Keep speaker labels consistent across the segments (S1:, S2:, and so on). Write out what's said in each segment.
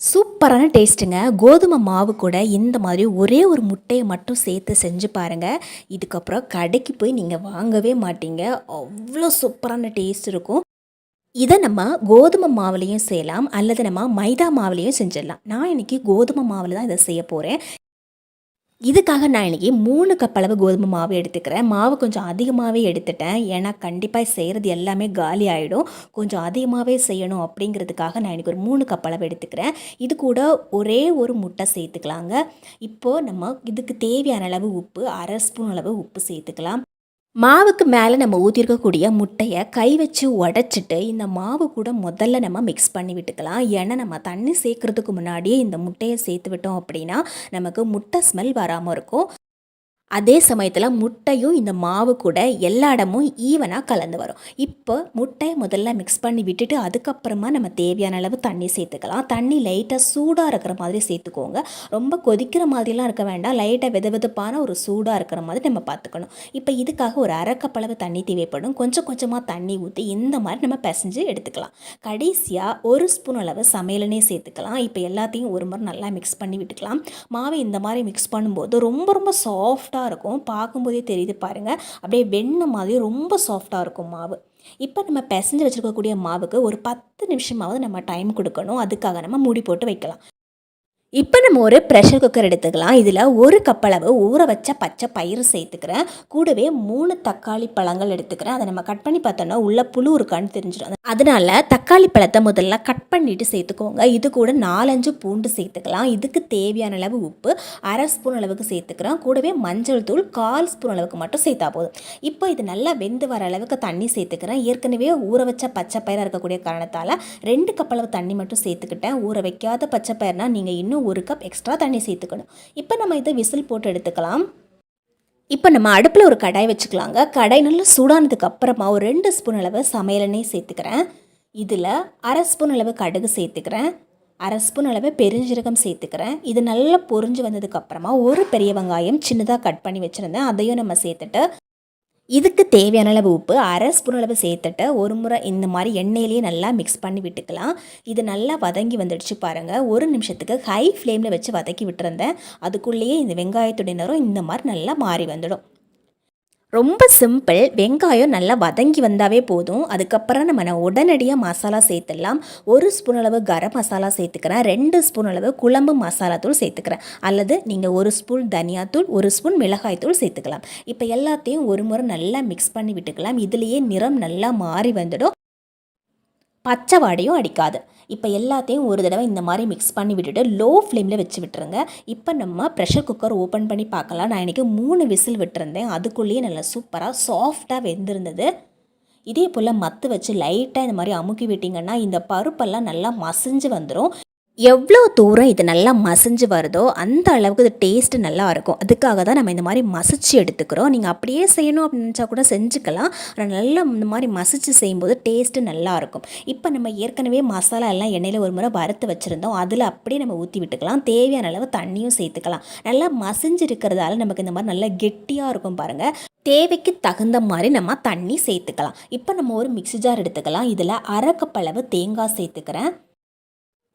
S1: சூப்பரான டேஸ்ட்டுங்க. கோதுமை மாவு கூட இந்த மாதிரி ஒரே ஒரு முட்டையை மட்டும் சேர்த்து செஞ்சு பாருங்கள். இதுக்கப்புறம் கடைக்கு போய் நீங்கள் வாங்கவே மாட்டீங்க. அவ்வளோ சூப்பரான டேஸ்ட் இருக்கும். இதை நம்ம கோதுமை மாவுலேயும் செய்யலாம், அல்லது நம்ம மைதா மாவுலேயும் செஞ்சிடலாம். நான் இன்றைக்கி கோதுமை மாவில் தான் இதை செய்ய போகிறேன். இதுக்காக நான் இன்றைக்கி 3 கப் அளவு கோதுமை மாவு எடுத்துக்கிறேன். மாவு கொஞ்சம் அதிகமாகவே எடுத்துட்டேன். ஏன்னா கண்டிப்பாக செய்கிறது எல்லாமே காலி ஆகிடும். கொஞ்சம் அதிகமாகவே செய்யணும் அப்படிங்கிறதுக்காக நான் இன்றைக்கி ஒரு 3 கப் அளவு எடுத்துக்கிறேன். இது கூட ஒரே ஒரு முட்டை சேர்த்துக்கலாங்க. இப்போது நம்ம இதுக்கு தேவையான அளவு உப்பு, 1/2 ஸ்பூன் அளவு உப்பு சேர்த்துக்கலாம். மாவுக்கு மேலே நம்ம ஊற்றிருக்கக்கூடிய முட்டையை கை வச்சு உடச்சிட்டு இந்த மாவு கூட முதல்ல நம்ம மிக்ஸ் பண்ணி விட்டுக்கலாம். ஏன்னா நம்ம தண்ணி சேர்க்குறதுக்கு முன்னாடியே இந்த முட்டையை சேர்த்து விட்டோம் அப்படின்னா நமக்கு முட்டை ஸ்மெல் வராமல் இருக்கும். அதே சமயத்தில் முட்டையும் இந்த மாவு கூட எல்லா இடமும் ஈவனாக கலந்து வரும். இப்போ முட்டையை முதல்ல மிக்ஸ் பண்ணி விட்டுட்டு அதுக்கப்புறமா நம்ம தேவையான அளவு தண்ணி சேர்த்துக்கலாம். தண்ணி லைட்டாக சூடாக இருக்கிற மாதிரி சேர்த்துக்கோங்க. ரொம்ப கொதிக்கிற மாதிரிலாம் இருக்க வேண்டாம். லைட்டாக வெதுவெதுப்பான ஒரு சூடாக இருக்கிற மாதிரி நம்ம பார்த்துக்கணும். இப்போ இதுக்காக ஒரு 1/2 கப் அளவு தண்ணி தேவைப்படும். கொஞ்சம் கொஞ்சமாக தண்ணி ஊற்றி இந்த மாதிரி நம்ம பிசைஞ்சு எடுத்துக்கலாம். கடைசியாக 1 ஸ்பூன் அளவு சமையல் எண்ணெய் சேர்த்துக்கலாம். இப்போ எல்லாத்தையும் ஒரு முறை நல்லா மிக்ஸ் பண்ணி விட்டுக்கலாம். மாவை இந்த மாதிரி மிக்ஸ் பண்ணும்போது ரொம்ப ரொம்ப சாஃப்டாக இருக்கும். பார்க்கும்போதே தெரியுது பாருங்கள், அப்படியே வெண்ணெய் மாதிரி ரொம்ப சாஃப்டாக இருக்கும் மாவு. இப்போ நம்ம பிசைஞ்சு வச்சுருக்கக்கூடிய மாவுக்கு ஒரு 10 நிமிஷமாவது நம்ம டைம் கொடுக்கணும். அதுக்காக நம்ம மூடி போட்டு வைக்கலாம். இப்போ நம்ம ஒரு ப்ரெஷர் குக்கர் எடுத்துக்கலாம். இதில் 1 கப் அளவு ஊற வச்ச பச்சை பயிறு சேர்த்துக்கிறேன். கூடவே 3 தக்காளி பழங்கள் எடுத்துக்கிறேன். அதை நம்ம கட் பண்ணி பார்த்தோன்னா உள்ள புழு இருக்கான்னு தெரிஞ்சிடும். அதனால் தக்காளி பழத்தை முதல்ல கட் பண்ணிவிட்டு சேர்த்துக்கோங்க. இது கூட 4-5 பூண்டு சேர்த்துக்கலாம். இதுக்கு தேவையான அளவு உப்பு 1/2 ஸ்பூன் அளவுக்கு சேர்த்துக்கிறேன். கூடவே மஞ்சள் தூள் 1/4 ஸ்பூன் அளவுக்கு மட்டும் சேர்த்தா போதும். இப்போ இது நல்லா வெந்து வர அளவுக்கு தண்ணி சேர்த்துக்கிறேன். ஏற்கனவே ஊற வச்ச பச்சை பயிராக இருக்கக்கூடிய காரணத்தால் 2 கப் அளவு தண்ணி மட்டும் சேர்த்துக்கிட்டேன். ஊற வைக்காத பச்சை பயிர்னா நீங்கள் இன்னும் 1 கப் எக்ஸ்ட்ரா தண்ணி சேர்த்துக்கணும். இப்போ நம்ம இதை விசில் போட்டு எடுத்துக்கலாம். இப்போ நம்ம அடுப்பில் ஒரு கடாய் வச்சுக்கலாங்க. கடாய் நல்லா சூடானதுக்கு அப்புறமா ஒரு 2 ஸ்பூன் அளவு சமையல் எண்ணெய் சேர்த்துக்கிறேன். இதில் 1/2 ஸ்பூன் அளவு கடுகு சேர்த்துக்கிறேன். 1/2 ஸ்பூன் அளவு பெருஞ்சீரகம் சேர்த்துக்கிறேன். இது நல்லா பொரிஞ்சு வந்ததுக்கப்புறமா ஒரு பெரிய வெங்காயம் சின்னதாக கட் பண்ணி வச்சுருந்தேன், அதையும் நம்ம சேர்த்துட்டு இதுக்கு தேவையான அளவு உப்பு 1/2 ஸ்பூன் அளவு சேர்த்துட்டு ஒரு முறை இந்த மாதிரி எண்ணெயிலேயே நல்லா மிக்ஸ் பண்ணி விட்டுக்கலாம். இது நல்லா வதங்கி வந்துடுச்சு பாருங்கள். 1 நிமிஷத்துக்கு ஹை ஃப்ளேமில் வச்சு வதக்கி விட்டுருந்தேன். அதுக்குள்ளேயே இந்த வெங்காயத்துடைய நிறம் இந்த மாதிரி நல்லா மாறி வந்துடும். ரொம்ப சிம்பிள். வெங்காயம் நல்லா வதங்கி வந்தாவே போதும். அதுக்கப்புறம் நம்ம உடனடியாக மசாலா சேர்த்துடலாம். 1 ஸ்பூன் அளவு கரம் மசாலா சேர்த்துக்கிறேன். 2 ஸ்பூன் அளவு குழம்பு மசாலா தூள் சேர்த்துக்கிறேன். அல்லது நீங்கள் 1 ஸ்பூன் தனியாத்தூள், 1 ஸ்பூன் மிளகாய் தூள் சேர்த்துக்கலாம். இப்போ எல்லாத்தையும் ஒரு முறை நல்லா மிக்ஸ் பண்ணி விட்டுக்கலாம். இதுலேயே நிறம் நல்லா மாறி வந்துடும், பச்சை வாடையும் அடிக்காது. இப்போ எல்லாத்தையும் ஒரு தடவை இந்த மாதிரி மிக்ஸ் பண்ணி விட்டுட்டு லோ ஃப்ளேமில் வச்சு விட்டுருங்க. இப்போ நம்ம ப்ரெஷர் குக்கர் ஓப்பன் பண்ணி பார்க்கலாம். நான் இன்றைக்கி 3 விசில் விட்டுருந்தேன். அதுக்குள்ளேயே நல்லா சூப்பராக சாஃப்டாக வெந்திருந்தது. இதே போல் மத்து வச்சு லைட்டாக இந்த மாதிரி அமுக்கி விட்டிங்கன்னா இந்த பருப்பெல்லாம் நல்லா மசிஞ்சு வந்துடும். எவ்வளோ தூரம் இது நல்லா மசிஞ்சு வருதோ அந்த அளவுக்கு இது டேஸ்ட்டு நல்லா இருக்கும். அதுக்காக தான் நம்ம இந்த மாதிரி மசிச்சு எடுத்துக்கிறோம். நீங்கள் அப்படியே செய்யணும் அப்படின்னு நினச்சா கூட செஞ்சுக்கலாம். ஆனால் நல்லா இந்த மாதிரி மசிச்சு செய்யும்போது டேஸ்ட்டு நல்லாயிருக்கும். இப்போ நம்ம ஏற்கனவே மசாலா எல்லாம் எண்ணெயில் ஒரு முறை வறுத்து வச்சுருந்தோம். அதில் அப்படியே நம்ம ஊற்றி விட்டுக்கலாம். தேவையான அளவு தண்ணியும் சேர்த்துக்கலாம். நல்லா மசிஞ்சு இருக்கிறதால நமக்கு இந்த மாதிரி நல்லா கெட்டியாக இருக்கும் பாருங்கள். தேவைக்கு தகுந்த மாதிரி நம்ம தண்ணி சேர்த்துக்கலாம். இப்போ நம்ம ஒரு மிக்ஸி ஜார் எடுத்துக்கலாம். இதில் 1/2 கப் அளவு தேங்காய் சேர்த்துக்கிறேன்.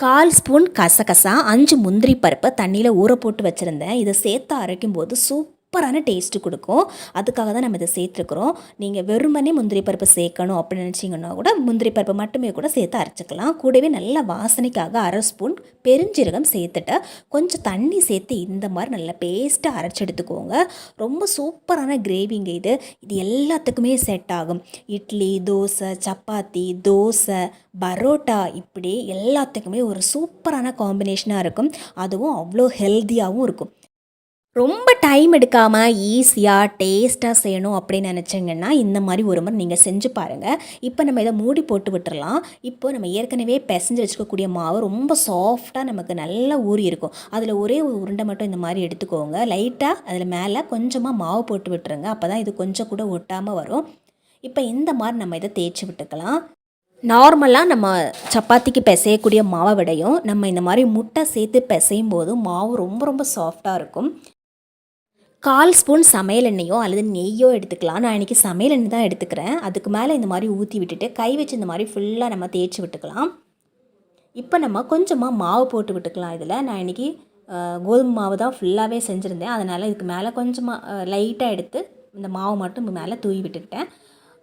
S1: 1/4 ஸ்பூன் கசகசா, 5 முந்திரி பருப்பு தண்ணியில் ஊற போட்டு வச்சுருந்தேன். இதை சேர்த்து அரைக்கும்போது சூப்பரான டேஸ்ட்டு கொடுக்கும். அதுக்காக தான் நம்ம இதை சேர்த்துருக்குறோம். நீங்கள் வெறுமனே முந்திரி பருப்பு சேர்க்கணும் அப்படின்னு நினச்சிங்கன்னா கூட முந்திரி பருப்பு மட்டுமே கூட சேர்த்து அரைச்சிக்கலாம். கூடவே நல்ல வாசனைக்காக 1/2 ஸ்பூன் பெருஞ்சீரகம் சேர்த்துட்டு கொஞ்சம் தண்ணி சேர்த்து இந்த மாதிரி நல்லா பேஸ்ட்டாக அரைச்சி எடுத்துக்கோங்க. ரொம்ப சூப்பரான கிரேவிங்க இது. இது எல்லாத்துக்குமே செட் ஆகும். இட்லி, தோசை, சப்பாத்தி, தோசை, பரோட்டா இப்படி எல்லாத்துக்குமே ஒரு சூப்பரான காம்பினேஷனாக இருக்கும். அதுவும் அவ்வளோ ஹெல்த்தியாகவும் இருக்கும். ரொம்ப டைம் எடுக்காமல் ஈஸியாக டேஸ்ட்டாக செய்யணும் அப்படின்னு நினச்சிங்கன்னா இந்த மாதிரி ஒரு முறை நீங்கள் செஞ்சு பாருங்கள். இப்போ நம்ம இதை மூடி போட்டு விட்டுறலாம். இப்போ நம்ம ஏற்கனவே பிசைஞ்சு வச்சுக்கக்கூடிய மாவு ரொம்ப சாஃப்டாக நமக்கு நல்லா ஊறி இருக்கும். அதில் ஒரே ஒரு உருண்டை மட்டும் இந்த மாதிரி எடுத்துக்கோங்க. லைட்டாக அதில் மேலே கொஞ்சமாக மாவு போட்டு விட்டுருங்க. அப்போ தான் இது கொஞ்சம் கூட ஒட்டாமல் வரும். இப்போ இந்த மாதிரி நம்ம இதை தேய்ச்சி விட்டுக்கலாம். நார்மலாக நம்ம சப்பாத்திக்கு பிசையக்கூடிய மாவை விடையும் நம்ம இந்த மாதிரி முட்டை சேர்த்து பிசையும் போது மாவு ரொம்ப ரொம்ப சாஃப்டாக இருக்கும். 1/4 ஸ்பூன் சமையல் எண்ணெயோ அல்லது நெய்யோ எடுத்துக்கலாம். நான் இன்றைக்கி சமையல் எண்ணெய் தான் எடுத்துக்கிறேன். அதுக்கு மேலே இந்த மாதிரி ஊற்றி விட்டுட்டு கை வச்சு இந்த மாதிரி ஃபுல்லாக நம்ம தேய்ச்சி விட்டுக்கலாம். இப்போ நம்ம கொஞ்சமாக மாவு போட்டு விட்டுக்கலாம். இதில் நான் இன்றைக்கி கோதுமை மாவு தான் ஃபுல்லாகவே செஞ்சுருந்தேன். அதனால் இதுக்கு மேலே கொஞ்சமாக லைட்டாக எடுத்து இந்த மாவு மட்டும் மேலே தூவி விட்டுக்கிட்டேன்.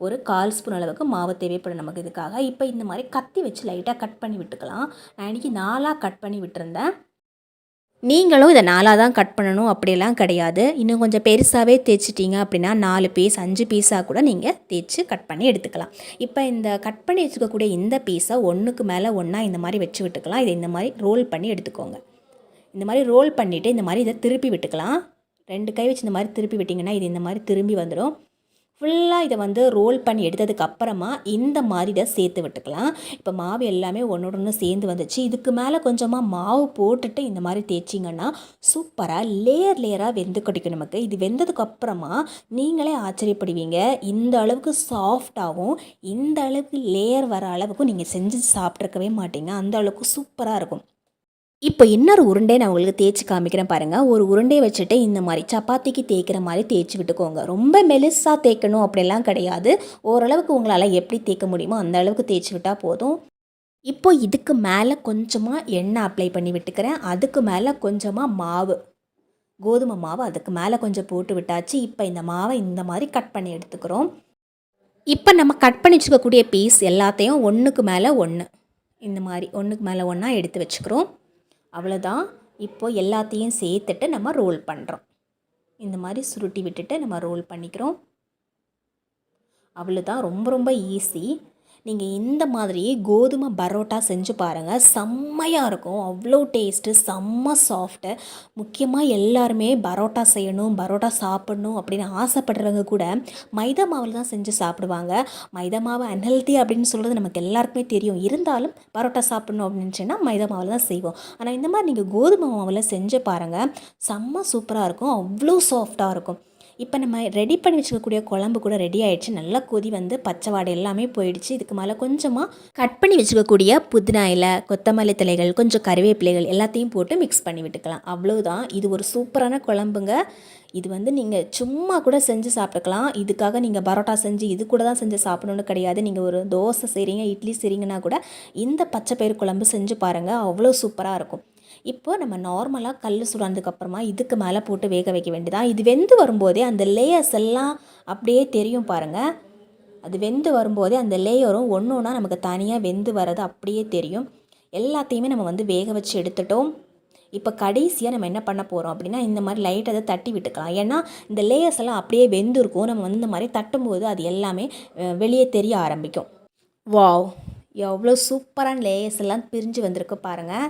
S1: ஒரு 1/4 ஸ்பூன் அளவுக்கு மாவு தேவைப்படும் நமக்கு இதுக்காக. இப்போ இந்த மாதிரி கத்தி வச்சு லைட்டாக கட் பண்ணி விட்டுக்கலாம். நான் இன்றைக்கி 4ஆக கட் பண்ணி விட்டுருந்தேன். நீங்களும் இதை 4ஆக தான் கட் பண்ணணும் அப்படியெல்லாம் கிடையாது. இன்னும் கொஞ்சம் பெருசாகவே தேய்ச்சிட்டிங்க அப்படின்னா 4 பீஸ் 5 பீஸாக கூட நீங்கள் தேய்ச்சி கட் பண்ணி எடுத்துக்கலாம். இப்போ இந்த கட் பண்ணி வச்சுக்கக்கூடிய இந்த பீஸை ஒன்றுக்கு மேலே ஒன்றா இந்த மாதிரி வச்சு விட்டுக்கலாம். இதை இந்த மாதிரி ரோல் பண்ணி எடுத்துக்கோங்க. இந்த மாதிரி ரோல் பண்ணிவிட்டு இந்த மாதிரி இதை திருப்பி விட்டுக்கலாம். 2 கை வச்சு இந்த மாதிரி திருப்பி விட்டிங்கன்னா இது இந்த மாதிரி திரும்பி வந்துடும். ஃபுல்லாக இதை வந்து ரோல் பண்ணி எடுத்ததுக்கப்புறமா இந்த மாதிரி இதை சேர்த்து விட்டுக்கலாம். இப்போ மாவு எல்லாமே ஒன்றோட ஒன்று சேர்ந்து வந்துச்சு. இதுக்கு மேலே கொஞ்சமாக மாவு போட்டுட்டு இந்த மாதிரி தேய்ச்சிங்கன்னா சூப்பராக லேயராக வெந்து கிடைக்கும் நமக்கு. இது வெந்ததுக்கப்புறமா நீங்களே ஆச்சரியப்படுவீங்க. இந்த அளவுக்கு சாஃப்டாகவும் இந்த அளவுக்கு லேயர் வர அளவுக்கு நீங்கள் செஞ்சு சாப்பிட்ருக்கவே மாட்டீங்க. அந்த அளவுக்கு சூப்பராக இருக்கும். இப்போ இன்னொரு உருண்டை நான் உங்களுக்கு தேய்ச்சி காமிக்கிறேன் பாருங்கள். ஒரு உருண்டையை வச்சுட்டு இந்த மாதிரி சப்பாத்திக்கு தேய்க்கிற மாதிரி தேய்ச்சி விட்டுக்கோங்க. ரொம்ப மெலிசாக தேய்க்கணும் அப்படிலாம் கிடையாது. ஓரளவுக்கு உங்களால் எப்படி தேய்க்க முடியுமோ அந்த அளவுக்கு தேய்ச்சி விட்டால் போதும். இப்போ இதுக்கு மேலே கொஞ்சமாக எண்ணெய் அப்ளை பண்ணி விட்டுக்கிறேன். அதுக்கு மேலே கொஞ்சமாக மாவு, கோதுமை மாவு அதுக்கு மேலே கொஞ்சம் போட்டு விட்டாச்சு. இப்போ இந்த மாவை இந்த மாதிரி கட் பண்ணி எடுத்துக்கிறோம். இப்போ நம்ம கட் பண்ணி வச்சுக்கக்கூடிய பீஸ் எல்லாத்தையும் ஒன்றுக்கு மேலே ஒன்று இந்த மாதிரி ஒன்றுக்கு மேலே ஒன்றா எடுத்து வச்சுக்கிறோம். அவ்வளோதான். இப்போ எல்லாத்தையும் சேர்த்துட்டு நம்ம ரோல் பண்ணுறோம். இந்த மாதிரி சுருட்டி விட்டுட்டு நம்ம ரோல் பண்ணிக்கிறோம். அவ்வளோதான். ரொம்ப ரொம்ப ஈஸி. நீங்கள் இந்த மாதிரி கோதுமை பரோட்டா செஞ்சு பாருங்கள். செம்மையாக இருக்கும். அவ்வளோ டேஸ்ட்டு, செம்ம சாஃப்ட்டு. முக்கியமாக எல்லாருமே பரோட்டா செய்யணும், பரோட்டா சாப்பிட்ணும் அப்படின்னு ஆசைப்படுறவங்க கூட மைதா மாவில் தான் செஞ்சு சாப்பிடுவாங்க. மைதா மாவு அன்ஹெல்தி அப்படின்னு சொல்கிறது நமக்கு எல்லாருக்குமே தெரியும். இருந்தாலும் பரோட்டா சாப்பிட்ணும் அப்படின்னு நினச்சின்னா மைதா மாவில் தான் செய்வோம். ஆனால் இந்த மாதிரி நீங்கள் கோதுமை மாவில் செஞ்சு பாருங்கள். செம்ம சூப்பராக இருக்கும். அவ்வளோ சாஃப்டாக இருக்கும். இப்போ நம்ம ரெடி பண்ணி வச்சுக்கக்கூடிய குழம்பு கூட ரெடி ஆகிடுச்சு. நல்லா கொதி வந்து பச்சை வாடை எல்லாமே போயிடுச்சு. இதுக்கு மேலே கொஞ்சமாக கட் பண்ணி வச்சுக்கக்கூடிய புதினா இலை, கொத்தமல்லி தலைகள், கொஞ்சம் கறிவேப்பிலைகள் எல்லாத்தையும் போட்டு மிக்ஸ் பண்ணி விட்டுக்கலாம். அவ்வளோதான். இது ஒரு சூப்பரான குழம்புங்க. இது வந்து நீங்கள் சும்மா கூட செஞ்சு சாப்பிட்டுக்கலாம். இதுக்காக நீங்கள் பரோட்டா செஞ்சு இது கூட தான் செஞ்சு சாப்பிடணுன்னு கிடையாது. நீங்கள் ஒரு தோசை செய்கிறீங்க, இட்லி செய்கிறீங்கன்னா கூட இந்த பச்சை பயிறு குழம்பு செஞ்சு பாருங்கள். அவ்வளோ சூப்பராக இருக்கும். இப்போ நம்ம நார்மலாக கல் சுடானதுக்கப்புறமா இதுக்கு மேலே போட்டு வேக வைக்க வேண்டியதான். இது வெந்து வரும்போதே அந்த லேயர்ஸ் எல்லாம் அப்படியே தெரியும் பாருங்கள். அது வெந்து வரும்போதே அந்த லேயரும் ஒன்று ஒன்றா நமக்கு தனியாக வெந்து வர்றது அப்படியே தெரியும். எல்லாத்தையுமே நம்ம வந்து வேக வச்சு எடுத்துட்டோம். இப்போ கடைசியாக நம்ம என்ன பண்ண போகிறோம் அப்படின்னா இந்த மாதிரி லைட்டாக அதை தட்டி விட்டுக்கலாம். ஏன்னா இந்த லேயர்ஸ் எல்லாம் அப்படியே வெந்திருக்கும். நம்ம வந்து இந்த மாதிரி தட்டும்போது அது எல்லாமே வெளியே தெரிய ஆரம்பிக்கும். வாவ், எவ்வளோ சூப்பரான லேயர்ஸ் எல்லாம் பிரிஞ்சு வந்திருக்கு பாருங்கள்.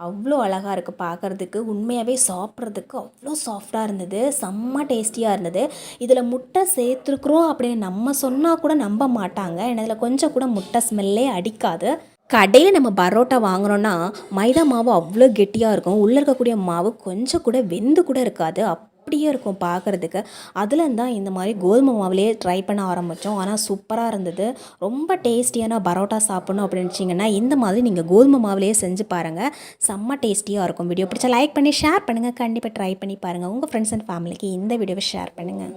S1: அவ்வளோ அழகாக இருக்குது பார்க்குறதுக்கு. உண்மையாகவே சாப்பிட்றதுக்கு அவ்வளோ சாஃப்டாக இருந்தது. செம்ம டேஸ்டியாக இருந்தது. இதில் முட்டை சேர்த்துருக்குறோம் அப்படின்னு நம்ம சொன்னால் கூட நம்ப மாட்டாங்க. ஏன்னா இதில் கொஞ்சம் கூட முட்டை ஸ்மெல்லே அடிக்காது. கடையில் நம்ம பரோட்டா வாங்கினோன்னா மைதா மாவு அவ்வளோ கெட்டியாக இருக்கும். உள்ளே இருக்கக்கூடிய மாவு கொஞ்சம் கூட வெந்து கூட இருக்காது. அப்படியே இருக்கும் பார்க்குறதுக்கு. அதில் தான் இந்த மாதிரி கோதுமை மாவுலேயே ட்ரை பண்ண ஆரம்பித்தோம். ஆனால் சூப்பராக இருந்தது. ரொம்ப டேஸ்டியான பரோட்டா சாப்பிட்ணும் அப்படின்னு நினச்சிங்கன்னா இந்த மாதிரி நீங்கள் கோதுமை மாவுலேயே செஞ்சு பாருங்கள். செம்ம டேஸ்டியாக இருக்கும். வீடியோ பிடிச்சா லைக் பண்ணி ஷேர் பண்ணுங்கள். கண்டிப்பாக ட்ரை பண்ணி பாருங்கள். உங்கள் ஃப்ரெண்ட்ஸ் அண்ட் ஃபேமிலிக்கு இந்த வீடியோவை ஷேர் பண்ணுங்கள்.